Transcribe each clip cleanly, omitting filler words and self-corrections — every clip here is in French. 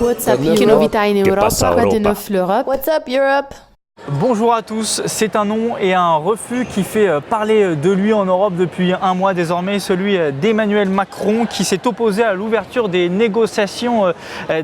What's up Europe? Che novità in Europa? passa Radio Europa? 9 l'Europe. What's up Europe? Bonjour à tous, c'est un nom et un refus qui fait parler de lui en Europe depuis un mois désormais, celui d'Emmanuel Macron qui s'est opposé à l'ouverture des négociations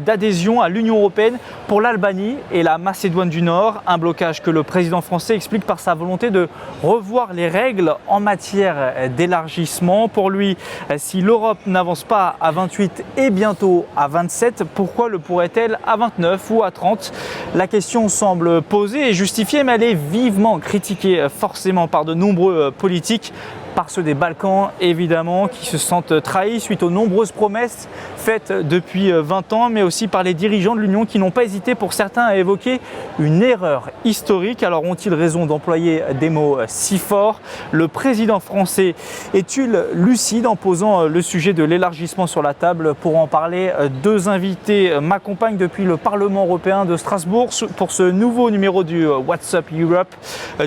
d'adhésion à l'Union européenne pour l'Albanie et la Macédoine du Nord, un blocage que le président français explique par sa volonté de revoir les règles en matière d'élargissement. Pour lui, si l'Europe n'avance pas à 28 et bientôt à 27, pourquoi le pourrait-elle à 29 ou à 30? La question semble posée et justifiée, mais elle est vivement critiquée forcément par de nombreux politiques, par ceux des Balkans évidemment, qui se sentent trahis suite aux nombreuses promesses faites depuis 20 ans, mais aussi par les dirigeants de l'Union qui n'ont pas hésité pour certains à évoquer une erreur historique. Alors ont-ils raison d'employer des mots si forts? Le président français est-il lucide en posant le sujet de l'élargissement sur la table? Pour en parler, deux invités m'accompagnent depuis le Parlement européen de Strasbourg pour ce nouveau numéro du What's Up Europe.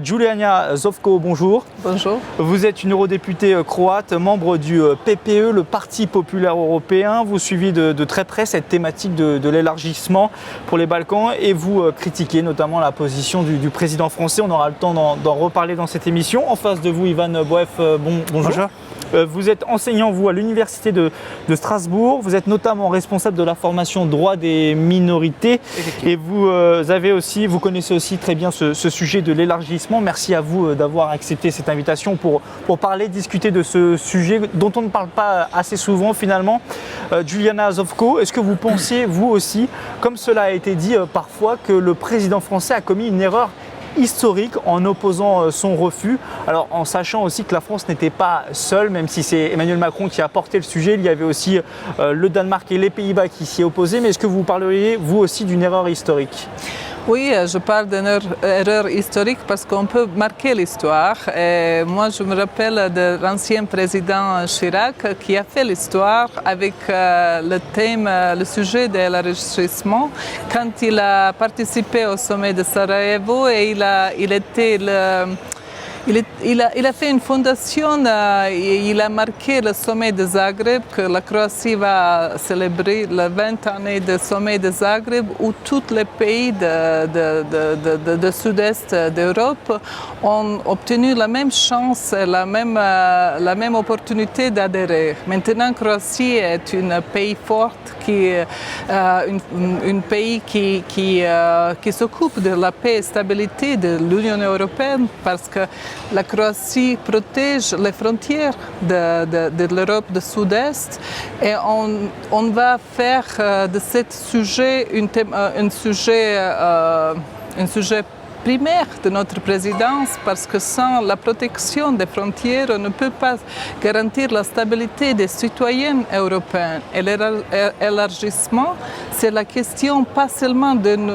Juliana Zovko, bonjour. Bonjour. Vous êtes une eurodéputée croate, membre du PPE, le Parti populaire européen. Vous suivez de très près cette thématique de l'élargissement pour les Balkans et vous critiquez notamment la position du président français. On aura le temps d'en reparler dans cette émission. En face de vous, Ivan Boeuf, bonjour. Vous êtes enseignant, vous, à l'Université de Strasbourg. Vous êtes notamment responsable de la formation droit des minorités. Et vous connaissez aussi très bien ce sujet de l'élargissement. Merci à vous d'avoir accepté cette invitation pour discuter de ce sujet dont on ne parle pas assez souvent finalement. Juliana Zovko, est-ce que vous pensez, vous aussi, comme cela a été dit parfois, que le président français a commis une erreur historique en opposant son refus, alors en sachant aussi que la France n'était pas seule, même si c'est Emmanuel Macron qui a porté le sujet, il y avait aussi le Danemark et les Pays-Bas qui s'y opposaient, mais est-ce que vous parleriez vous aussi d'une erreur historique? Oui, je parle d'une erreur historique parce qu'on peut marquer l'histoire. Et moi, je me rappelle de l'ancien président Chirac qui a fait l'histoire avec le sujet de l'élargissement quand il a participé au sommet de Sarajevo et il a fait une fondation, il a marqué le sommet de Zagreb, que la Croatie va célébrer les 20 années du sommet de Zagreb, où tous les pays de sud-est d'Europe ont obtenu la même chance, la même opportunité d'adhérer. Maintenant, la Croatie est un pays fort, un pays qui s'occupe de la paix et stabilité de l'Union européenne parce que la Croatie protège les frontières de l'Europe du Sud-Est et on va faire de ce sujet un sujet primaire de notre présidence parce que sans la protection des frontières, on ne peut pas garantir la stabilité des citoyens européens. Et l'élargissement, c'est la question pas seulement d'une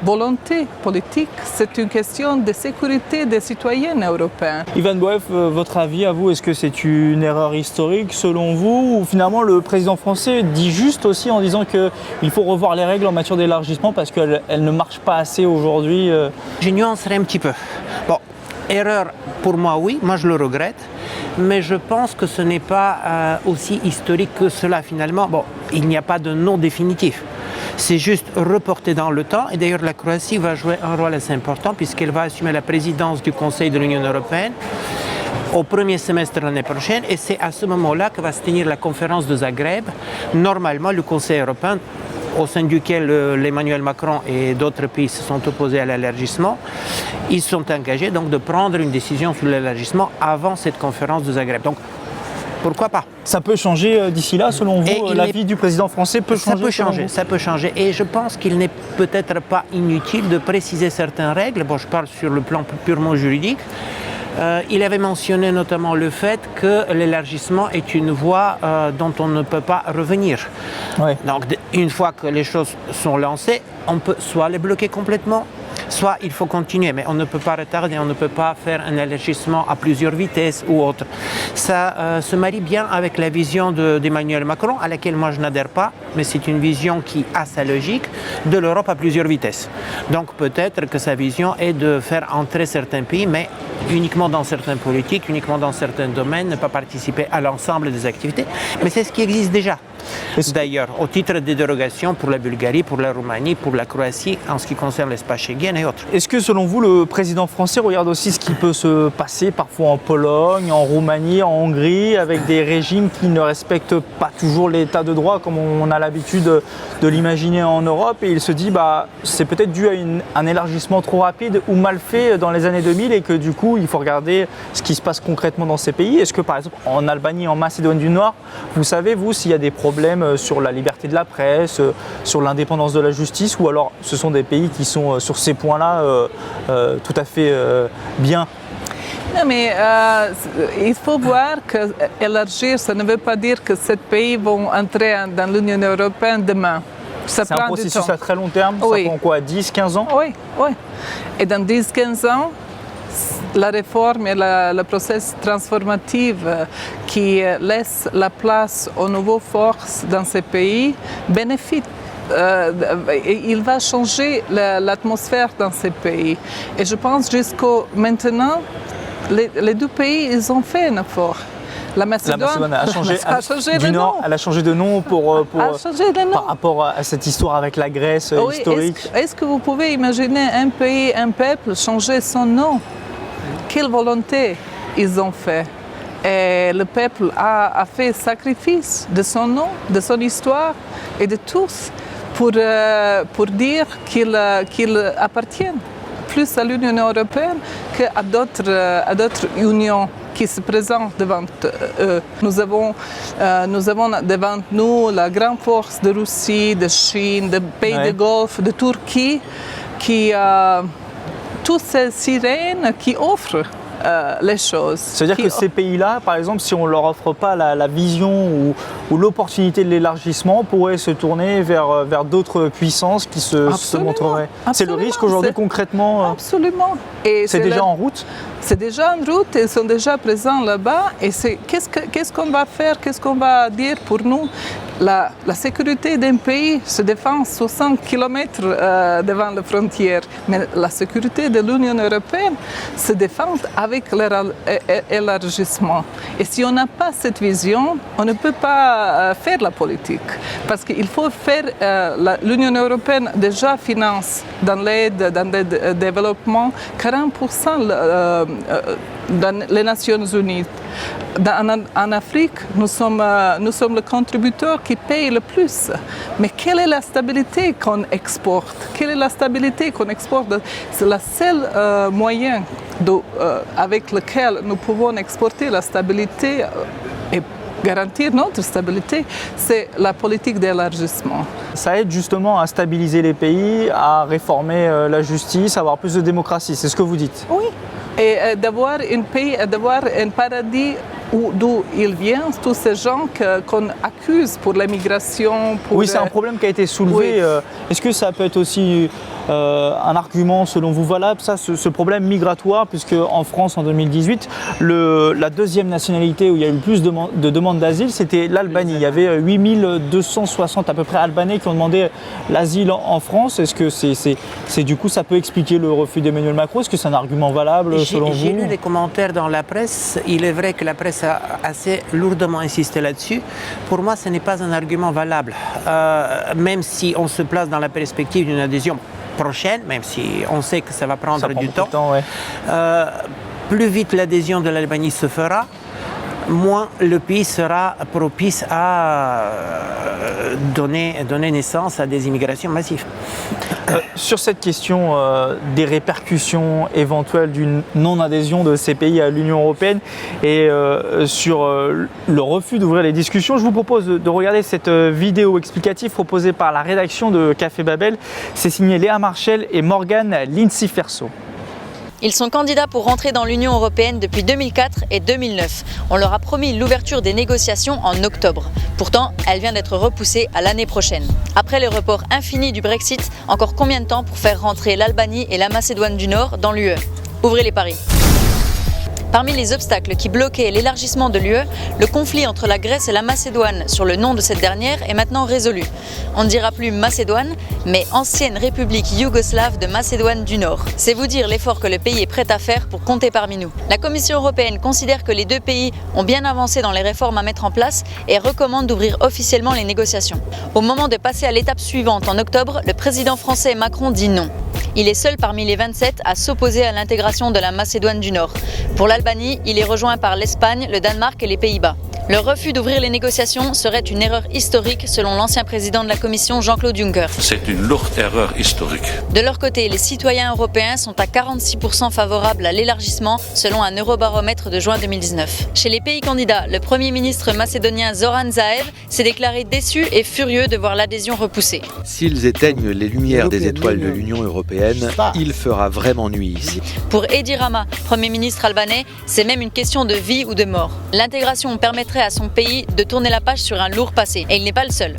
volonté politique, c'est une question de sécurité des citoyens européens. Ivan Boeuf, votre avis à vous, est-ce que c'est une erreur historique selon vous ou finalement le président français dit juste aussi en disant qu'il faut revoir les règles en matière d'élargissement parce qu'elles ne marchent pas assez aujourd'hui? Je nuancerai un petit peu. Bon, erreur pour moi, oui, moi je le regrette, mais je pense que ce n'est pas aussi historique que cela finalement. Bon, il n'y a pas de nom définitif. C'est juste reporté dans le temps et d'ailleurs la Croatie va jouer un rôle assez important puisqu'elle va assumer la présidence du Conseil de l'Union européenne au premier semestre de l'année prochaine et c'est à ce moment-là que va se tenir la conférence de Zagreb. Normalement, le Conseil européen au sein duquel Emmanuel Macron et d'autres pays se sont opposés à l'élargissement, ils sont engagés donc de prendre une décision sur l'élargissement avant cette conférence de Zagreb. Donc, pourquoi pas? Ça peut changer d'ici là, selon vous? L'avis du président français peut changer? Ça peut changer. Et je pense qu'il n'est peut-être pas inutile de préciser certaines règles. Bon, je parle sur le plan purement juridique. Il avait mentionné notamment le fait que l'élargissement est une voie dont on ne peut pas revenir. Oui. Donc une fois que les choses sont lancées, on peut soit les bloquer complètement, soit il faut continuer, mais on ne peut pas retarder, on ne peut pas faire un élargissement à plusieurs vitesses ou autre. Ça se marie bien avec la vision d'Emmanuel Macron, à laquelle moi je n'adhère pas, mais c'est une vision qui a sa logique, de l'Europe à plusieurs vitesses. Donc peut-être que sa vision est de faire entrer certains pays, mais uniquement dans certaines politiques, uniquement dans certains domaines, ne pas participer à l'ensemble des activités. Mais c'est ce qui existe déjà. D'ailleurs, au titre des dérogations pour la Bulgarie, pour la Roumanie, pour la Croatie, en ce qui concerne l'espace Schengen et autres. Est-ce que selon vous, le président français regarde aussi ce qui peut se passer parfois en Pologne, en Roumanie, en Hongrie, avec des régimes qui ne respectent pas toujours l'état de droit comme on a l'habitude de l'imaginer en Europe, et il se dit c'est peut-être dû à un élargissement trop rapide ou mal fait dans les années 2000 et que du coup il faut regarder ce qui se passe concrètement dans ces pays. Est-ce que par exemple en Albanie, en Macédoine du Nord, vous savez vous s'il y a des problèmes sur la liberté de la presse, sur l'indépendance de la justice, ou alors ce sont des pays qui sont sur ces points-là tout à fait bien? Non, mais il faut voir qu'élargir, ça ne veut pas dire que ces pays vont entrer dans l'Union européenne demain. Ça c'est prend un processus du temps. à très long terme, Oui. Ça prend quoi, 10-15 ans? Oui, oui. Et dans 10-15 ans, la réforme et le processus transformatif qui laisse la place aux nouvelles forces dans ces pays bénéficie. Il va changer l'atmosphère dans ces pays. Et je pense jusqu'à maintenant, les deux pays, ils ont fait un effort. La Macédoine a changé, de nom. Elle a changé de nom par rapport à cette histoire avec la Grèce historique. Est-ce que vous pouvez imaginer un pays, un peuple changer son nom? Quelle volonté ils ont fait? Et le peuple a fait sacrifice de son nom, de son histoire et de tous pour dire qu'ils appartiennent plus à l'Union européenne qu'à d'autres unions qui se présentent devant eux. Nous avons devant nous la grande force de Russie, de Chine, de pays du Golfe, de Turquie, toutes ces sirènes qui offrent les choses. C'est-à-dire que ces pays-là, par exemple, si on ne leur offre pas la vision ou l'opportunité de l'élargissement, pourraient se tourner vers d'autres puissances qui se montreraient. C'est le risque aujourd'hui concrètement. Absolument. C'est déjà en route? C'est déjà en route, ils sont déjà présents là-bas. Et qu'est-ce qu'on va faire, qu'est-ce qu'on va dire pour nous? La sécurité d'un pays se défend 60 km devant la frontière, mais la sécurité de l'Union européenne se défend avec l'élargissement. Et si on n'a pas cette vision, on ne peut pas faire la politique. Parce qu'il faut faire, l'Union européenne déjà finance dans l'aide, dans le développement, 40% dans les Nations Unies. En Afrique, nous sommes le contributeur qui paye le plus. Mais quelle est la stabilité qu'on exporte? Quelle est la stabilité qu'on exporte? C'est le seul moyen avec lequel nous pouvons exporter la stabilité et garantir notre stabilité, c'est la politique d'élargissement. Ça aide justement à stabiliser les pays, à réformer la justice, à avoir plus de démocratie, c'est ce que vous dites? Oui, et d'avoir un pays, d'avoir un paradis d'où ils viennent, tous ces gens qu'on accuse pour l'immigration. Oui, c'est un problème qui a été soulevé. Oui. Est-ce que ça peut être aussi un argument selon vous valable, ça, ce problème migratoire, puisque en France en 2018, la deuxième nationalité où il y a eu le plus de demandes d'asile, c'était l'Albanie. Il y avait 8260 à peu près Albanais qui ont demandé l'asile en France. Est-ce que c'est du coup ça peut expliquer le refus d'Emmanuel Macron? Est-ce que c'est un argument valable selon vous? J'ai lu les commentaires dans la presse. Il est vrai que la presse a assez lourdement insisté là-dessus. Pour moi, ce n'est pas un argument valable. Même si on se place dans la perspective d'une adhésion prochaine, même si on sait que ça va prendre du temps, plus vite l'adhésion de l'Albanie se fera, moins le pays sera propice à donner naissance à des immigrations massives. Sur cette question des répercussions éventuelles d'une non-adhésion de ces pays à l'Union européenne et sur le refus d'ouvrir les discussions, je vous propose de regarder cette vidéo explicative proposée par la rédaction de Café Babel. C'est signé Léa Marchel et Morgane Linciferso. Ils sont candidats pour rentrer dans l'Union européenne depuis 2004 et 2009. On leur a promis l'ouverture des négociations en octobre. Pourtant, elle vient d'être repoussée à l'année prochaine. Après le report infini du Brexit, encore combien de temps pour faire rentrer l'Albanie et la Macédoine du Nord dans l'UE? Ouvrez les paris. Parmi les obstacles qui bloquaient l'élargissement de l'UE, le conflit entre la Grèce et la Macédoine sur le nom de cette dernière est maintenant résolu. On ne dira plus Macédoine, mais ancienne république yougoslave de Macédoine du Nord. C'est vous dire l'effort que le pays est prêt à faire pour compter parmi nous. La Commission européenne considère que les deux pays ont bien avancé dans les réformes à mettre en place et recommande d'ouvrir officiellement les négociations. Au moment de passer à l'étape suivante en octobre, le président français Macron dit non. Il est seul parmi les 27 à s'opposer à l'intégration de la Macédoine du Nord. Pour l'Albanie, il est rejoint par l'Espagne, le Danemark et les Pays-Bas. Le refus d'ouvrir les négociations serait une erreur historique selon l'ancien président de la Commission Jean-Claude Juncker. C'est une lourde erreur historique. De leur côté, les citoyens européens sont à 46% favorables à l'élargissement selon un eurobaromètre de juin 2019. Chez les pays candidats, le Premier ministre macédonien Zoran Zaev s'est déclaré déçu et furieux de voir l'adhésion repoussée. S'ils éteignent les lumières des étoiles de l'Union européenne, il fera vraiment nuit ici. Pour Edi Rama, Premier ministre albanais, c'est même une question de vie ou de mort. L'intégration permettrait à son pays de tourner la page sur un lourd passé, et il n'est pas le seul.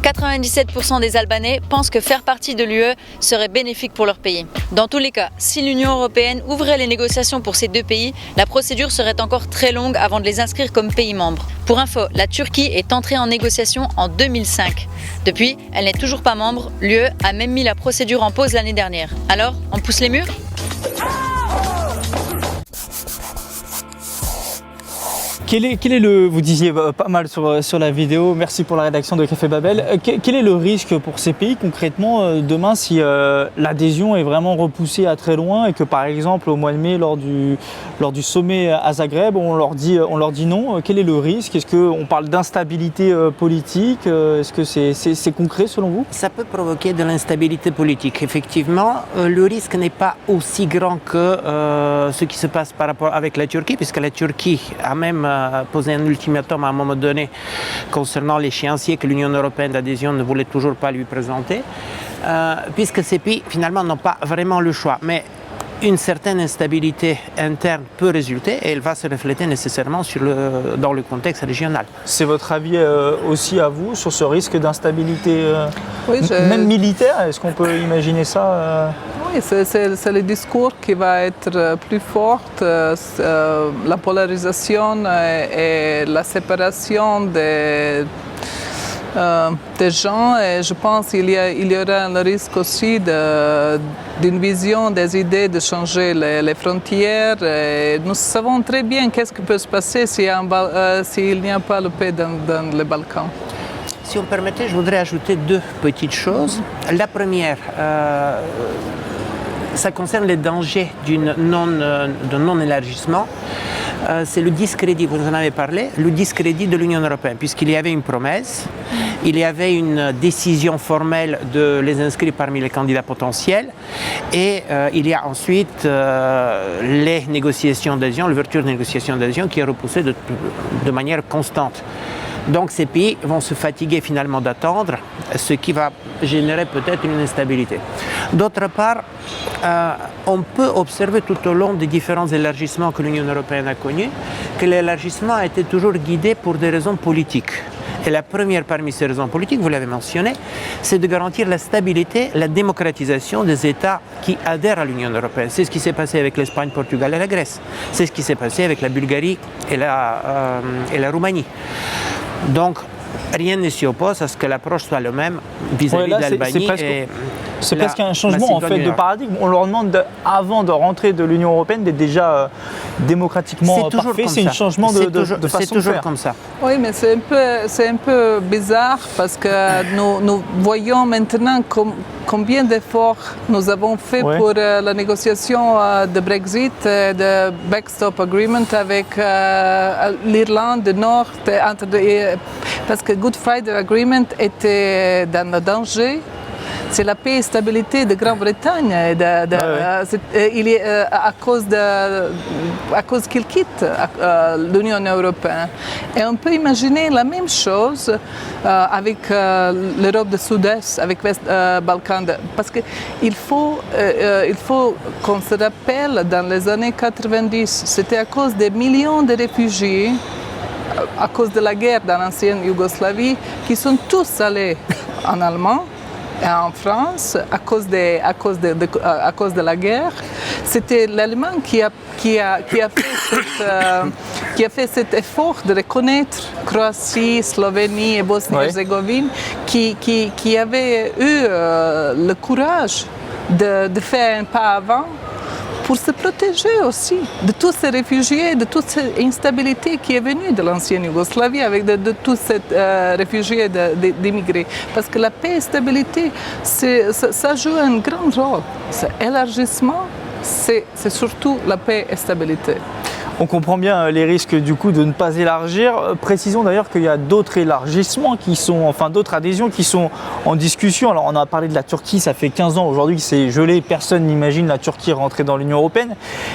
97% des Albanais pensent que faire partie de l'UE serait bénéfique pour leur pays. Dans tous les cas, si l'Union européenne ouvrait les négociations pour ces deux pays, la procédure serait encore très longue avant de les inscrire comme pays membres. Pour info, la Turquie est entrée en négociation en 2005. Depuis, elle n'est toujours pas membre, l'UE a même mis la procédure en pause l'année dernière. Alors, on pousse les murs ? Quel est le, vous disiez pas mal sur la vidéo, merci pour la rédaction de Café Babel, quel est le risque pour ces pays concrètement demain si l'adhésion est vraiment repoussée à très loin et que par exemple au mois de mai lors du sommet à Zagreb on leur dit non, quel est le risque? Est-ce qu'on parle d'instabilité politique? Est-ce que c'est concret selon vous? Ça peut provoquer de l'instabilité politique, effectivement. Le risque n'est pas aussi grand que ce qui se passe par rapport avec la Turquie, puisque la Turquie a même posé un ultimatum à un moment donné concernant l'échéancier que l'Union européenne d'adhésion ne voulait toujours pas lui présenter, puisque ces pays finalement n'ont pas vraiment le choix. Mais une certaine instabilité interne peut résulter et elle va se refléter nécessairement dans le contexte régional. C'est votre avis aussi à vous sur ce risque d'instabilité Oui, même militaire? Est-ce qu'on peut imaginer ça Oui, c'est le discours qui va être plus fort, la polarisation et la séparation des gens, et je pense qu'il y aura un risque aussi d'une vision des idées de changer les frontières. Et nous savons très bien qu'est-ce qui peut se passer s'il n'y a pas la paix dans les Balkans. Si on permettait, je voudrais ajouter deux petites choses. La première, ça concerne les dangers d'un non-élargissement. C'est le discrédit, vous en avez parlé, le discrédit de l'Union européenne, puisqu'il y avait une promesse, il y avait une décision formelle de les inscrire parmi les candidats potentiels, et il y a ensuite les négociations d'adhésion, l'ouverture des négociations d'adhésion qui est repoussée de manière constante. Donc ces pays vont se fatiguer finalement d'attendre, ce qui va générer peut-être une instabilité. D'autre part, on peut observer tout au long des différents élargissements que l'Union européenne a connus, que l'élargissement a été toujours guidé pour des raisons politiques. Et la première parmi ces raisons politiques, vous l'avez mentionné, c'est de garantir la stabilité, la démocratisation des États qui adhèrent à l'Union européenne. C'est ce qui s'est passé avec l'Espagne, le Portugal et la Grèce. C'est ce qui s'est passé avec la Bulgarie et la Roumanie. Donc, rien ne s'y oppose à ce que l'approche soit la même vis-à-vis de l'Albanie. C'est presque un changement en fait de paradigme. On leur demande avant de rentrer de l'Union européenne d'être déjà démocratiquement parfait. C'est un changement de façon de faire. C'est toujours comme ça. Oui, mais c'est un peu bizarre parce que nous voyons maintenant combien d'efforts nous avons fait pour la négociation de Brexit, de backstop agreement avec l'Irlande du Nord, parce que Good Friday Agreement était dans le danger. C'est la paix et stabilité de Grande-Bretagne à cause qu'il quitte l'Union européenne. Et on peut imaginer la même chose avec l'Europe du Sud-Est, avec les Balkans. Parce qu'il faut qu'on se rappelle, dans les années 90, c'était à cause des millions de réfugiés, à cause de la guerre dans l'ancienne Yougoslavie, qui sont tous allés en Allemagne. en France à cause de la guerre. C'était l'Allemagne qui a fait cet effort de reconnaître Croatie, Slovénie et Bosnie-Herzégovine, qui avait eu le courage de faire un pas avant pour se protéger aussi de tous ces réfugiés, de toute cette instabilité qui est venue de l'ancienne Yougoslavie avec de tous ces réfugiés d'immigrés. Parce que la paix et la stabilité, ça joue un grand rôle. L'élargissement, c'est surtout la paix et la stabilité. On comprend bien les risques du coup de ne pas élargir. Précisons d'ailleurs qu'il y a d'autres élargissements d'autres adhésions qui sont en discussion. Alors on a parlé de la Turquie, ça fait 15 ans aujourd'hui que c'est gelé, personne n'imagine la Turquie rentrer dans l'Union européenne.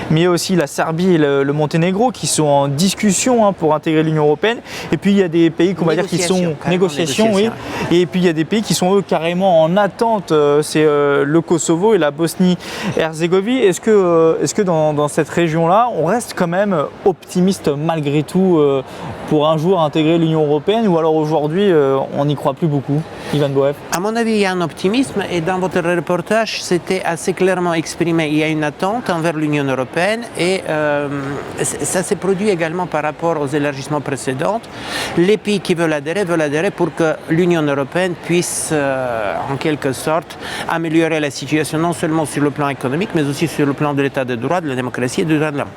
Mais il y a aussi la Serbie et le Monténégro qui sont en discussion pour intégrer l'Union européenne. Et puis il y a des pays qu'on va dire qui sont négociations, oui. Et puis il y a des pays qui sont eux carrément en attente. C'est le Kosovo et la Bosnie-Herzégovine. Est-ce que dans cette région-là, on reste quand même optimiste malgré tout pour un jour intégrer l'Union européenne, ou alors aujourd'hui on n'y croit plus beaucoup? Ivan Boeuf. À mon avis, il y a un optimisme, et dans votre reportage, c'était assez clairement exprimé. Il y a une attente envers l'Union européenne, et ça s'est produit également par rapport aux élargissements précédents. Les pays qui veulent adhérer pour que l'Union européenne puisse, en quelque sorte, améliorer la situation, non seulement sur le plan économique, mais aussi sur le plan de l'état de droit, de la démocratie et du droit de l'homme.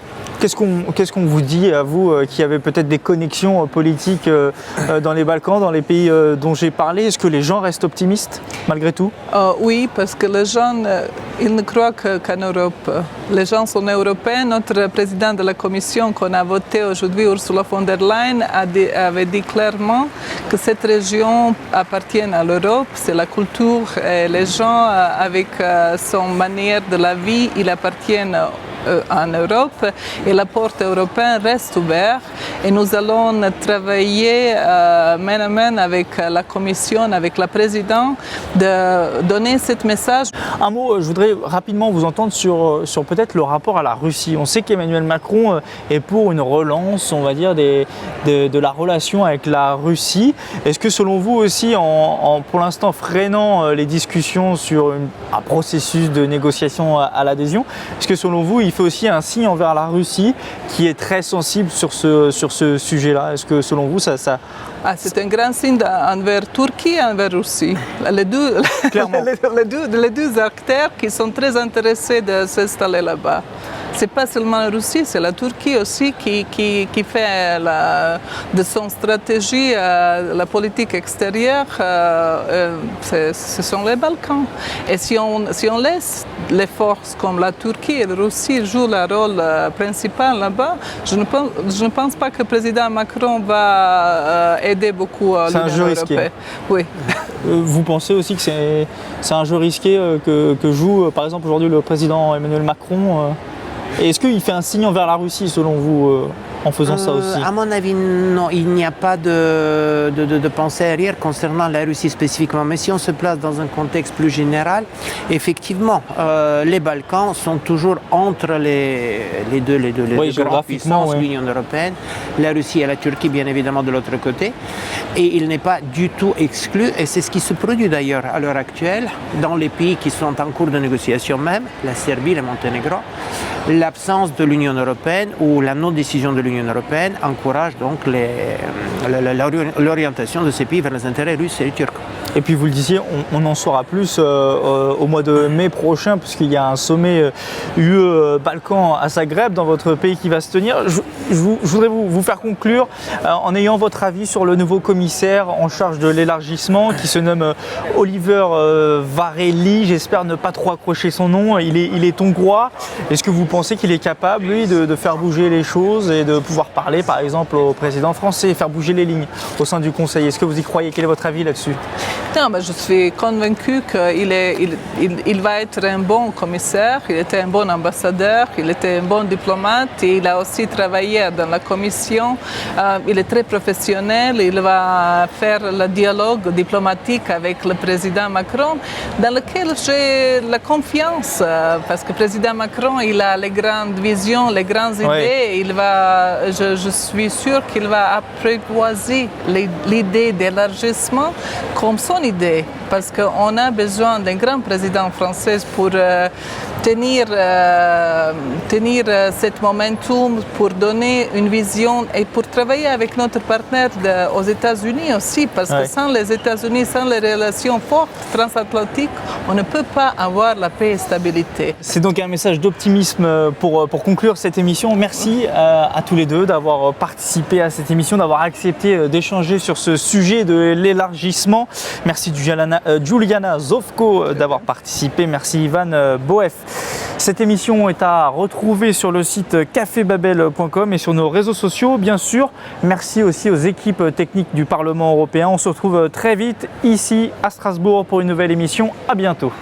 Qu'est-ce qu'on vous dit à vous qui avez peut-être des connexions politiques dans les Balkans, dans les pays dont j'ai parlé? Est-ce que les gens restent optimistes malgré tout? Oui, parce que les gens, ils ne croient qu'en Europe. Les gens sont européens. Notre président de la Commission qu'on a voté aujourd'hui, Ursula von der Leyen, avait dit clairement que cette région appartient à l'Europe. C'est la culture et les gens avec son manière de la vie, ils appartiennent en Europe, et la porte européenne reste ouverte, et nous allons travailler main à main avec la Commission, avec la présidente, de donner ce message. Un mot, je voudrais rapidement vous entendre sur peut-être le rapport à la Russie. On sait qu'Emmanuel Macron est pour une relance, on va dire, de la relation avec la Russie. Est-ce que selon vous aussi, pour l'instant freinant les discussions sur un processus de négociation à l'adhésion, est-ce que selon vous, il fait aussi un signe envers la Russie qui est très sensible sur ce sujet-là? Est-ce que selon vous, ça... C'est un grand signe envers Turquie et envers Russie. Les deux acteurs qui sont très intéressés de s'installer là-bas. Ce n'est pas seulement la Russie, c'est la Turquie aussi qui fait de son stratégie la politique extérieure. Ce sont les Balkans. Et si on laisse les forces comme la Turquie et la Russie jouer le rôle principal là-bas, je ne pense pas que le président Macron va aider beaucoup l'Union européenne. Oui. Vous pensez aussi que c'est un jeu risqué que joue par exemple aujourd'hui le président Emmanuel Macron? Et est-ce qu'il fait un signe envers la Russie selon vous en faisant ça aussi? À mon avis, non, il n'y a pas de pensée arrière concernant la Russie spécifiquement. Mais si on se place dans un contexte plus général, effectivement, les Balkans sont toujours entre les deux grandes puissances, l'Union européenne, la Russie et la Turquie, bien évidemment, de l'autre côté. Et il n'est pas du tout exclu, et c'est ce qui se produit d'ailleurs à l'heure actuelle, dans les pays qui sont en cours de négociation même, la Serbie, le Monténégro. L'absence de l'Union européenne ou la non-décision de l'Union européenne encourage donc l'orientation de ces pays vers les intérêts russes et turcs. Et puis vous le disiez, on en saura plus au mois de mai prochain, puisqu'il y a un sommet UE-Balkans à Zagreb, dans votre pays, qui va se tenir. Je voudrais vous faire conclure en ayant votre avis sur le nouveau commissaire en charge de l'élargissement, qui se nomme Oliver Varhelyi. J'espère ne pas trop accrocher son nom. Il est hongrois. Est-ce que vous pensez qu'il est capable, lui, de faire bouger les choses et de pouvoir parler, par exemple, au président français, faire bouger les lignes au sein du Conseil? Est-ce que vous y croyez? Quel est votre avis là-dessus? Non, mais je suis convaincue qu'il va être un bon commissaire, il était un bon ambassadeur, il était un bon diplomate, et il a aussi travaillé dans la commission. Il est très professionnel, il va faire le dialogue diplomatique avec le président Macron, dans lequel j'ai la confiance, parce que le président Macron, il a les grandes visions, les grandes idées, je suis sûre qu'il va apprivoiser l'idée d'élargissement comme son bonne idée parce qu'on a besoin d'un grand président français pour tenir cet momentum, pour donner une vision et pour travailler avec notre partenaire aux États-Unis aussi, parce que sans les États-Unis, sans les relations fortes transatlantiques, on ne peut pas avoir la paix et la stabilité. C'est donc un message d'optimisme pour conclure cette émission. Merci à tous les deux d'avoir participé à cette émission, d'avoir accepté d'échanger sur ce sujet de l'élargissement. Merci Juliana Zovko d'avoir participé. Merci Ivan Boef. Cette émission est à retrouver sur le site cafébabel.com et sur nos réseaux sociaux, bien sûr. Merci aussi aux équipes techniques du Parlement européen. On se retrouve très vite ici à Strasbourg pour une nouvelle émission. À bientôt.